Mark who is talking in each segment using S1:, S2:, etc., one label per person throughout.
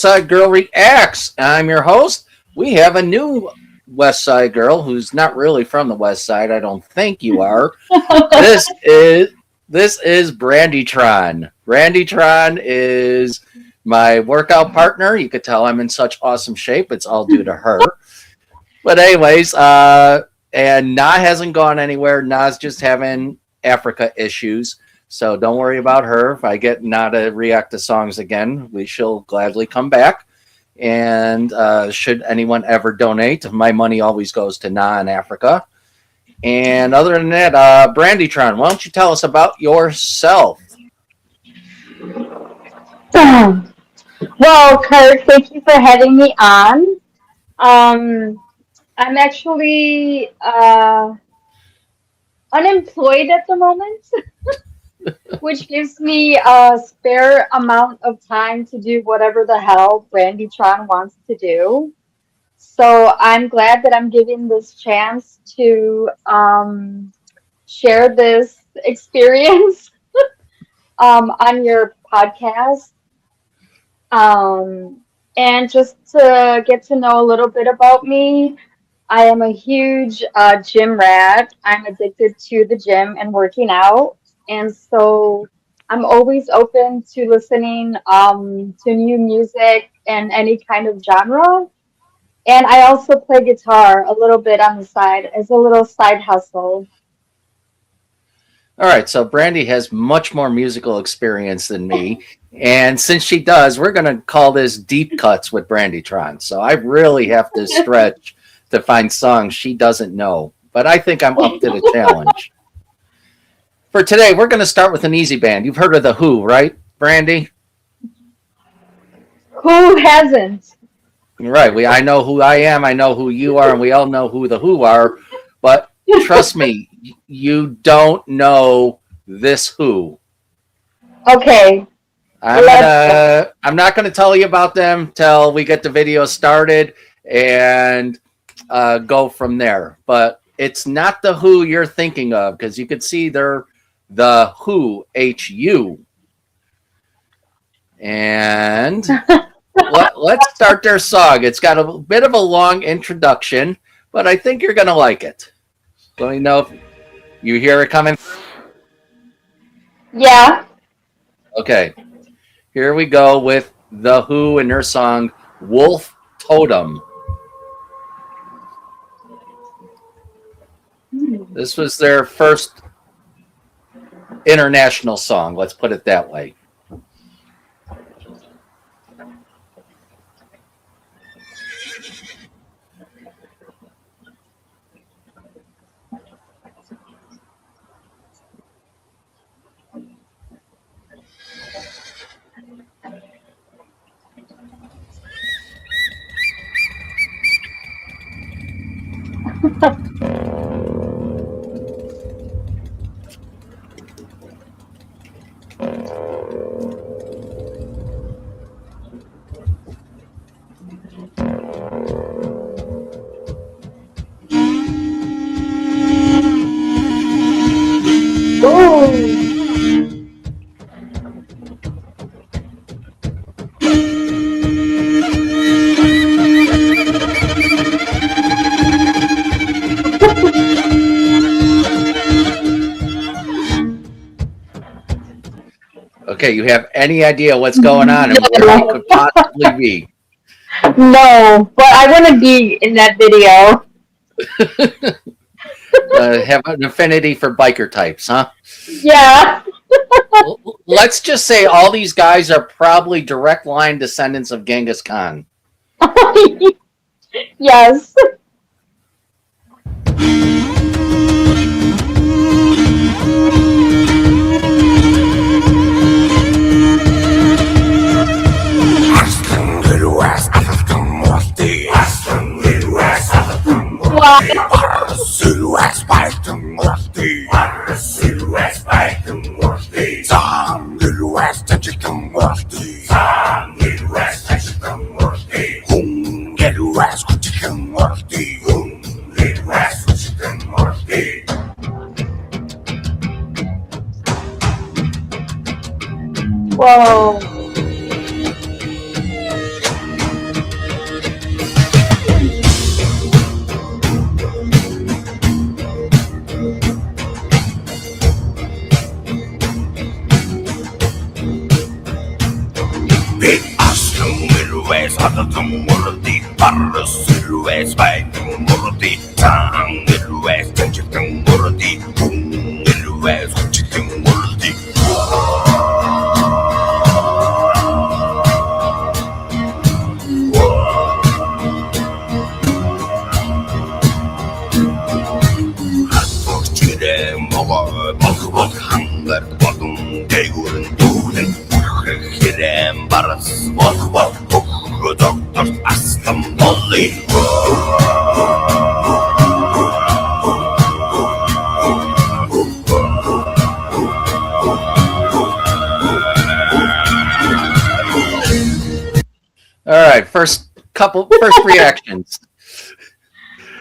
S1: Side Girl Reacts. I'm your host. We have a new West Side girl who's not really from the West Side. I don't think you are. This is this is Branditron. Branditron is my workout partner. You could tell I'm in such awesome shape. It's all due to her. But anyways, and Na hasn't gone anywhere. Na's just having Africa issues. So don't worry about her. If I get Na to react to songs again, she'll gladly come back. And should anyone ever donate, my money always goes to Na in Africa. And other than that, Branditron, why don't you tell us about yourself?
S2: Well, Kurt, thank you for having me on. I'm actually unemployed at the moment, which gives me a spare amount of time to do whatever the hell Brandytron wants to do. So I'm glad that I'm given this chance to share this experience on your podcast. And just to get to know a little bit about me, I am a huge gym rat. I'm addicted to the gym and working out. And so I'm always open to listening to new music and any kind of genre. And I also play guitar a little bit on the side as a little side hustle.
S1: All right, so Brandy has much more musical experience than me. And since she does, we're going to call this Deep Cuts with Brandytron. So I really have to stretch to find songs she doesn't know. But I think I'm up to the challenge. For today, we're going to start with an easy band. You've heard of The Who, right, Brandy?
S2: Who hasn't?
S1: Right. I know who I am. I know who you are. And we all know who The Who are. But trust me, you don't know this Who.
S2: Okay.
S1: I'm not going to tell you about them till we get the video started and go from there. But it's not the Who you're thinking of, because you could see they're the Who, H-U. And let's start their song. It's got a bit of a long introduction, but I think you're going to like it. Let me know if you hear it coming.
S2: Yeah.
S1: Okay. Here we go with The Who and their song Wolf Totem. This was their first international song, let's put it that way. Okay, you have any idea what's going on and where it could possibly be?
S2: No, but I want to be in that video.
S1: Have an affinity for biker types, huh?
S2: Yeah.
S1: Let's just say all these guys are probably direct line descendants of Genghis Khan.
S2: Yes. Whoa.
S3: Silhouettes, 하나도 모르디 바로 silhouettes, 발등 모르디 상 silhouettes, 전체등 모르디 붕 silhouettes, 후치등 모르디 핫도그집에 먹어 먹어먹 한가득 먹은 대구는 두는 Hirem baras vodka, doctor Aston Molly.
S1: All right, first reactions.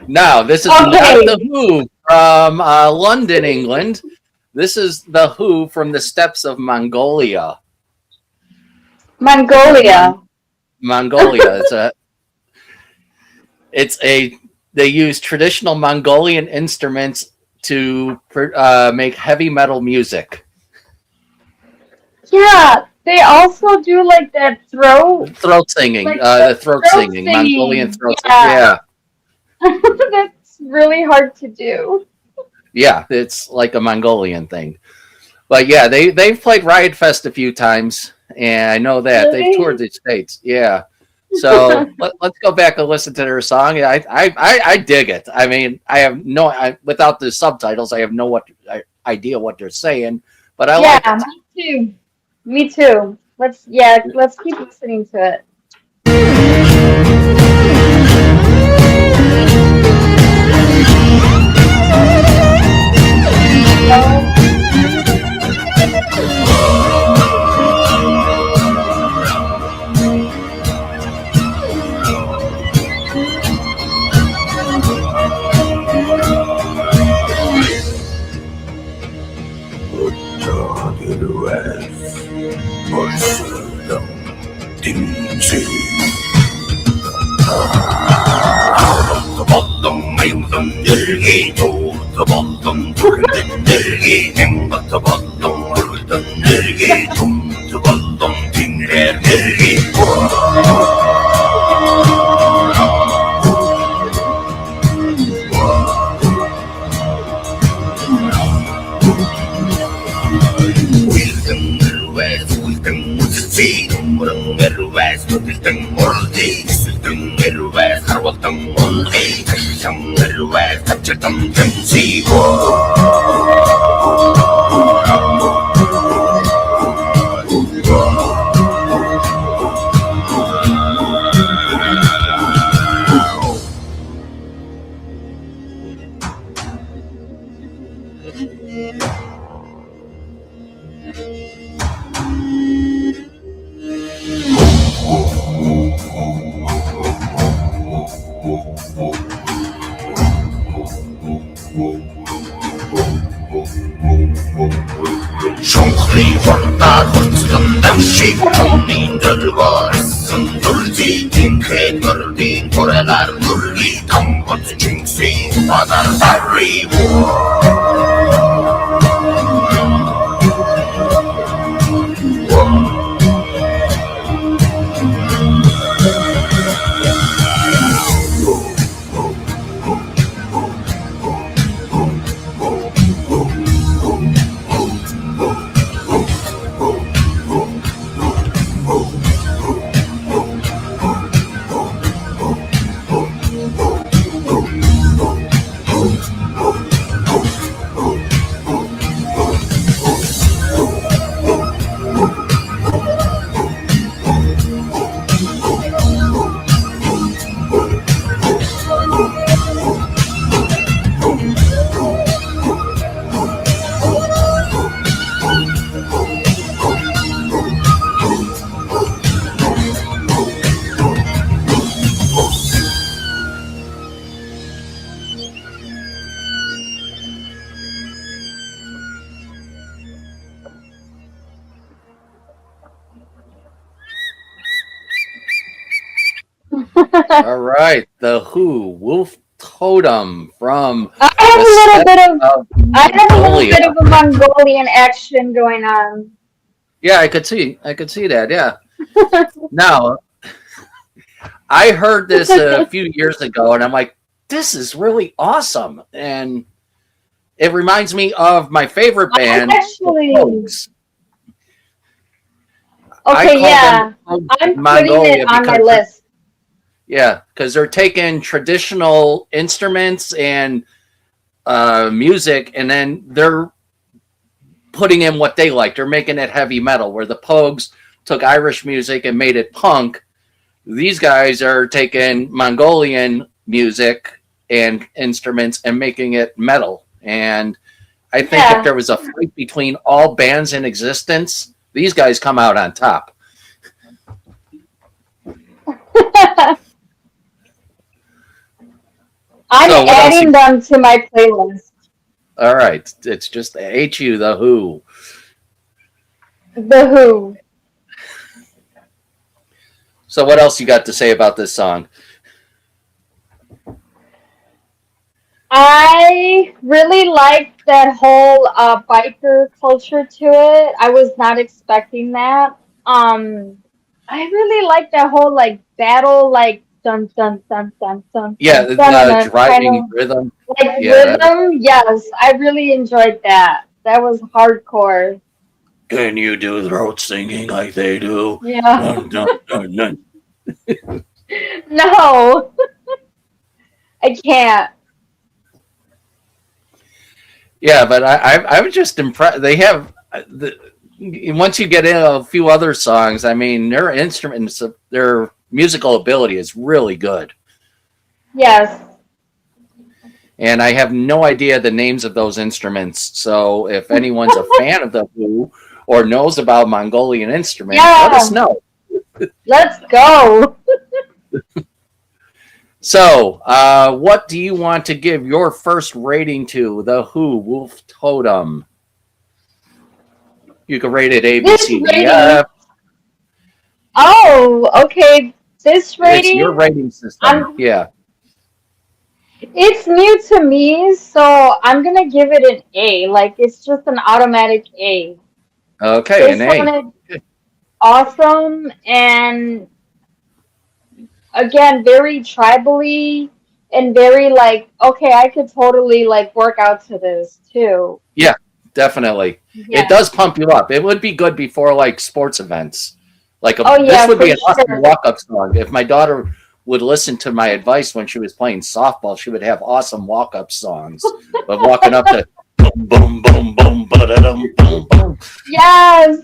S1: Now, this is not the Who from London, England. This is the Who from the steppes of Mongolia.
S2: Mongolia.
S1: They use traditional Mongolian instruments to make heavy metal music.
S2: Yeah, they also do like that
S1: throat singing,
S2: like
S1: the throat singing, Mongolian throat singing.
S2: Yeah. That's really hard to do.
S1: Yeah, it's like a Mongolian thing. But yeah, they've played Riot Fest a few times, and I know that they've toured the States. Yeah, so let's go back and listen to their song. I dig it. I mean, without the subtitles, I have no idea what they're saying, but I like it.
S2: Me too. Me too. Let's keep listening to it.
S1: All right, the Who, Wolf Totem from.
S2: I have a little bit of a Mongolian action going on.
S1: Yeah, I could see that. Yeah. Now, I heard this a few years ago, and I'm like, this is really awesome. And it reminds me of my favorite band,
S2: Actually,
S1: the Pogues. I
S2: okay,
S1: call
S2: yeah,
S1: them the Pogues
S2: I'm
S1: of
S2: putting it
S1: Mongolia
S2: on my
S1: because
S2: list.
S1: because they're taking traditional instruments and music, and then they're putting in what they like. They're making it heavy metal, where the Pogues took Irish music and made it punk. These guys are taking Mongolian music and instruments and making it metal. And I think if
S2: Yeah.
S1: there was a fight between all bands in existence, these guys come out on top.
S2: I'm
S1: So what else?
S2: adding them to my playlist.
S1: All right, it's just HU the Who.
S2: The Who.
S1: So what else you got to say about this song?
S2: I really liked that whole biker culture to it. I was not expecting that. I really like that whole like battle, like dun dun dun dun dun
S1: Yeah,
S2: dun dun, and
S1: the
S2: a kind
S1: driving
S2: of
S1: rhythm.
S2: like
S1: Yeah,
S2: rhythm. Yes, I really enjoyed that. That was hardcore.
S1: can you do throat singing like they do?
S2: Yeah.
S1: Dun, dun, dun, dun.
S2: No, I can't.
S1: Yeah, but I was just impressed. They have once you get in a few other songs, I mean, their instruments, their musical ability is really good.
S2: Yes.
S1: And I have no idea the names of those instruments. So if anyone's a fan of the Who or knows about Mongolian instruments, let us
S2: Yeah.
S1: know.
S2: Let's go.
S1: So, what do you want to give your first rating to the Who Wolf Totem? You can rate it A, B,
S2: This
S1: C, D,
S2: rating.
S1: F.
S2: Oh, okay. This
S1: It's your
S2: rating,
S1: rating system.
S2: I'm.
S1: Yeah.
S2: It's new to me, so I'm gonna give it an A. Like it's just an automatic A.
S1: Okay,
S2: They
S1: an A.
S2: sounded awesome, and again, very tribally and very like, okay, I could totally like work out to this too.
S1: Yeah, definitely. It
S2: Yeah.
S1: does pump you up. It would be good before like sports events. Like
S2: Oh
S1: this
S2: yeah,
S1: would
S2: for
S1: be an awesome
S2: sure.
S1: walk-up song. If my daughter would listen to my advice when she was playing softball, she would have awesome walk-up songs. But walking up to boom, boom, boom, boom, ba-da-dum, boom, boom.
S2: Yes.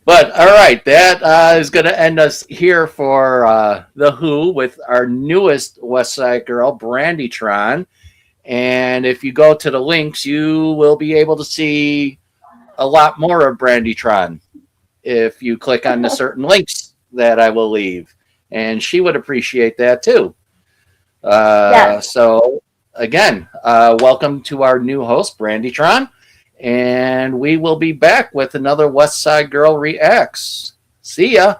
S1: But all right, that is going to end us here for the Who with our newest West Side Girl, Branditron. And if you go to the links, you will be able to see a lot more of Branditron if you click on the certain links that I will leave. And she would appreciate that too.
S2: Yes.
S1: So, again, welcome to our new host, Branditron. And we will be back with another West Side Girl Reacts. See ya.